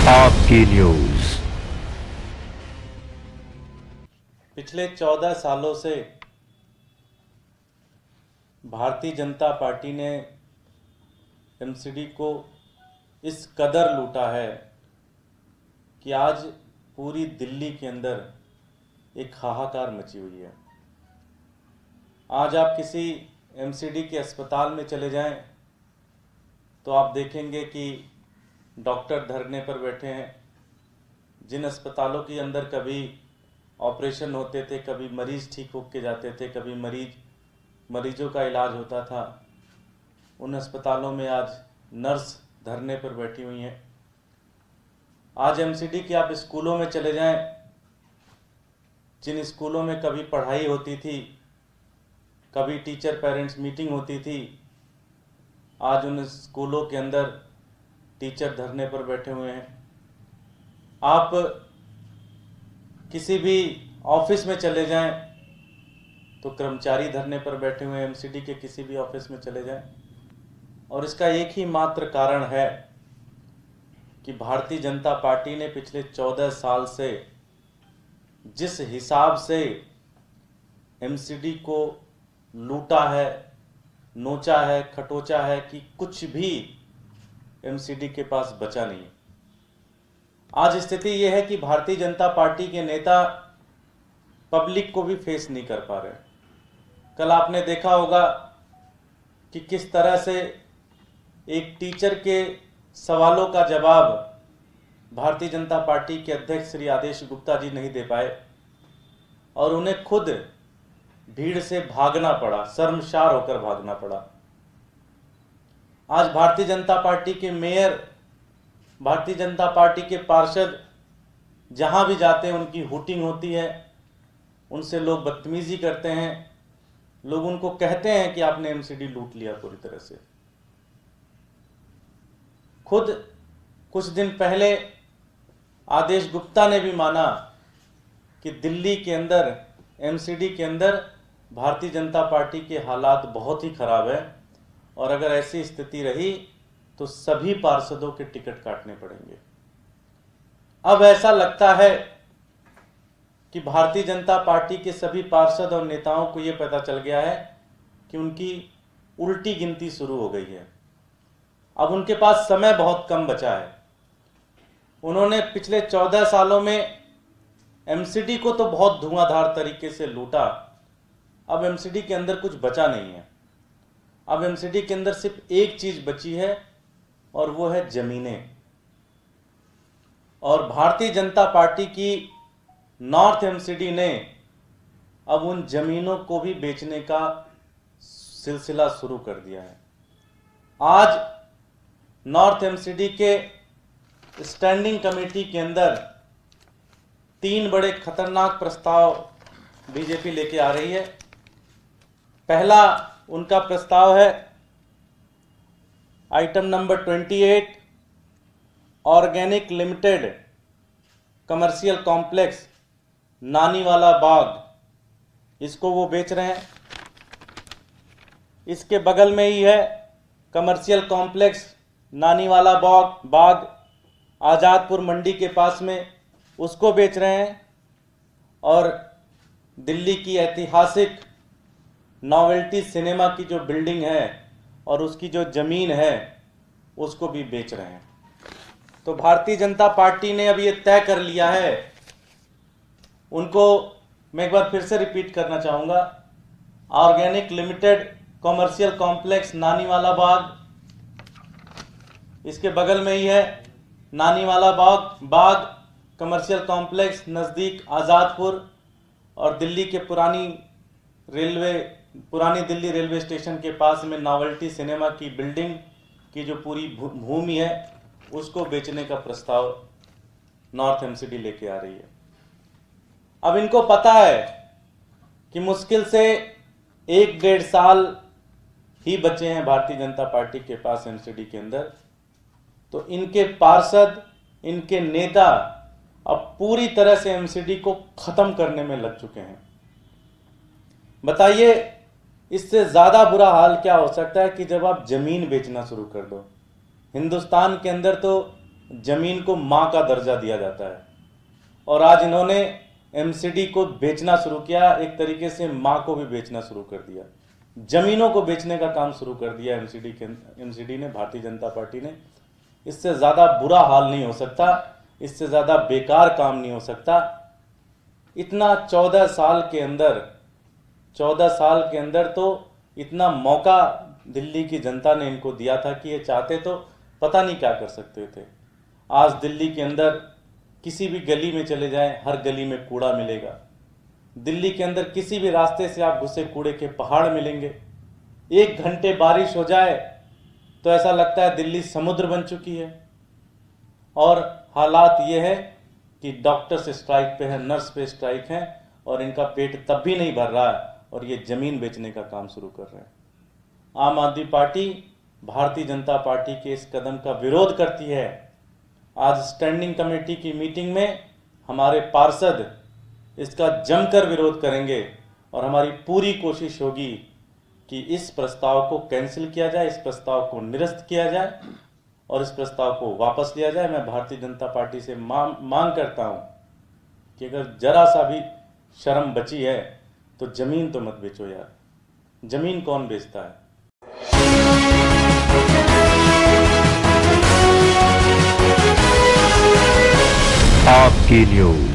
आपकी न्यूज। पिछले 14 सालों से भारतीय जनता पार्टी ने एमसीडी को इस कदर लूटा है कि आज पूरी दिल्ली के अंदर एक हाहाकार मची हुई है। आज आप किसी एमसीडी के अस्पताल में चले जाएं तो आप देखेंगे कि डॉक्टर धरने पर बैठे हैं। जिन अस्पतालों के अंदर कभी ऑपरेशन होते थे, कभी मरीज ठीक होके जाते थे, कभी मरीजों का इलाज होता था, उन अस्पतालों में आज नर्स धरने पर बैठी हुई हैं। आज एमसीडी के आप स्कूलों में चले जाएं, जिन स्कूलों में कभी पढ़ाई होती थी, कभी टीचर पेरेंट्स मीटिंग होती थी, आज उन स्कूलों के अंदर टीचर धरने पर बैठे हुए हैं। आप किसी भी ऑफिस में चले जाएं तो कर्मचारी धरने पर बैठे हुए हैं। एमसीडी के किसी भी ऑफिस में चले जाएं, और इसका एक ही मात्र कारण है कि भारतीय जनता पार्टी ने पिछले 14 साल से जिस हिसाब से एमसीडी को लूटा है, नोचा है, खटोचा है कि कुछ भी एमसीडी के पास बचा नहीं। आज स्थिति यह है कि भारतीय जनता पार्टी के नेता पब्लिक को भी फेस नहीं कर पा रहे। कल आपने देखा होगा कि किस तरह से एक टीचर के सवालों का जवाब भारतीय जनता पार्टी के अध्यक्ष श्री आदेश गुप्ता जी नहीं दे पाए, और उन्हें खुद भीड़ से भागना पड़ा, शर्मसार होकर भागना पड़ा। आज भारतीय जनता पार्टी के मेयर, भारतीय जनता पार्टी के पार्षद जहां भी जाते हैं उनकी हुटिंग होती है, उनसे लोग बदतमीजी करते हैं, लोग उनको कहते हैं कि आपने एमसीडी लूट लिया पूरी तरह से। खुद कुछ दिन पहले आदेश गुप्ता ने भी माना कि दिल्ली के अंदर एमसीडी के अंदर भारतीय जनता पार्टी के हालात बहुत ही खराब है, और अगर ऐसी स्थिति रही तो सभी पार्षदों के टिकट काटने पड़ेंगे। अब ऐसा लगता है कि भारतीय जनता पार्टी के सभी पार्षद और नेताओं को यह पता चल गया है कि उनकी उल्टी गिनती शुरू हो गई है। अब उनके पास समय बहुत कम बचा है। उन्होंने पिछले 14 सालों में एमसीडी को तो बहुत धुआंधार तरीके से लूटा। अब एमसीडी के अंदर कुछ बचा नहीं है। अब एमसीडी के अंदर सिर्फ एक चीज बची है, और वो है जमीनें। और भारतीय जनता पार्टी की नॉर्थ एमसीडी ने अब उन जमीनों को भी बेचने का सिलसिला शुरू कर दिया है। आज नॉर्थ एमसीडी के स्टैंडिंग कमेटी के अंदर 3 बड़े खतरनाक प्रस्ताव बीजेपी लेके आ रही है। पहला उनका प्रस्ताव है item number 28, organic limited commercial complex Naniwala Bagh, इसको वो बेच रहे हैं। इसके बगल में ही है कमर्शियल कॉम्प्लेक्स नानीवाला बाग आज़ादपुर मंडी के पास में, उसको बेच रहे हैं। और दिल्ली की ऐतिहासिक नॉवेल्टी सिनेमा की जो बिल्डिंग है और उसकी जो ज़मीन है उसको भी बेच रहे हैं। तो भारतीय जनता पार्टी ने अब ये तय कर लिया है, उनको मैं एक बार फिर से रिपीट करना चाहूँगा, organic limited commercial complex Naniwala बाग, इसके बगल में ही है नानीवाला बाग कमर्शियल कॉम्प्लेक्स नज़दीक आज़ादपुर, और दिल्ली के पुरानी दिल्ली रेलवे स्टेशन के पास में नॉवेल्टी सिनेमा की बिल्डिंग की जो पूरी भूमि है उसको बेचने का प्रस्ताव नॉर्थ एमसीडी लेके आ रही है। अब इनको पता है कि मुश्किल से 1-1.5 साल ही बचे हैं भारतीय जनता पार्टी के पास एमसीडी के अंदर, तो इनके पार्षद, इनके नेता अब पूरी तरह से एमसीडी को खत्म करने में लग चुके हैं। बताइए इससे ज्यादा बुरा हाल क्या हो सकता है कि जब आप जमीन बेचना शुरू कर दो। हिंदुस्तान के अंदर तो जमीन को मां का दर्जा दिया जाता है, और आज इन्होंने एमसीडी को बेचना शुरू किया, एक तरीके से मां को भी बेचना शुरू कर दिया, जमीनों को बेचने का काम शुरू कर दिया एमसीडी ने, भारतीय जनता पार्टी ने। इससे ज्यादा बुरा हाल नहीं हो सकता, इससे ज्यादा बेकार काम नहीं हो सकता। इतना 14 साल के अंदर तो इतना मौका दिल्ली की जनता ने इनको दिया था कि ये चाहते तो पता नहीं क्या कर सकते थे। आज दिल्ली के अंदर किसी भी गली में चले जाएं, हर गली में कूड़ा मिलेगा। दिल्ली के अंदर किसी भी रास्ते से आप घुसे, कूड़े के पहाड़ मिलेंगे। 1 घंटे बारिश हो जाए तो ऐसा लगता है दिल्ली समुद्र बन चुकी है। और हालात ये है कि डॉक्टर्स स्ट्राइक पे है, नर्स पे स्ट्राइक है, और इनका पेट तब भी नहीं भर रहा है और ये जमीन बेचने का काम शुरू कर रहे हैं। आम आदमी पार्टी भारतीय जनता पार्टी के इस कदम का विरोध करती है। आज स्टैंडिंग कमेटी की मीटिंग में हमारे पार्षद इसका जमकर विरोध करेंगे और हमारी पूरी कोशिश होगी कि इस प्रस्ताव को कैंसिल किया जाए, इस प्रस्ताव को निरस्त किया जाए और इस प्रस्ताव को वापस लिया जाए। मैं भारतीय जनता पार्टी से मांग करता हूं कि अगर जरा सा भी शर्म बची है तो जमीन तो मत बेचो यार। जमीन कौन बेचता है? आपकी न्यूज।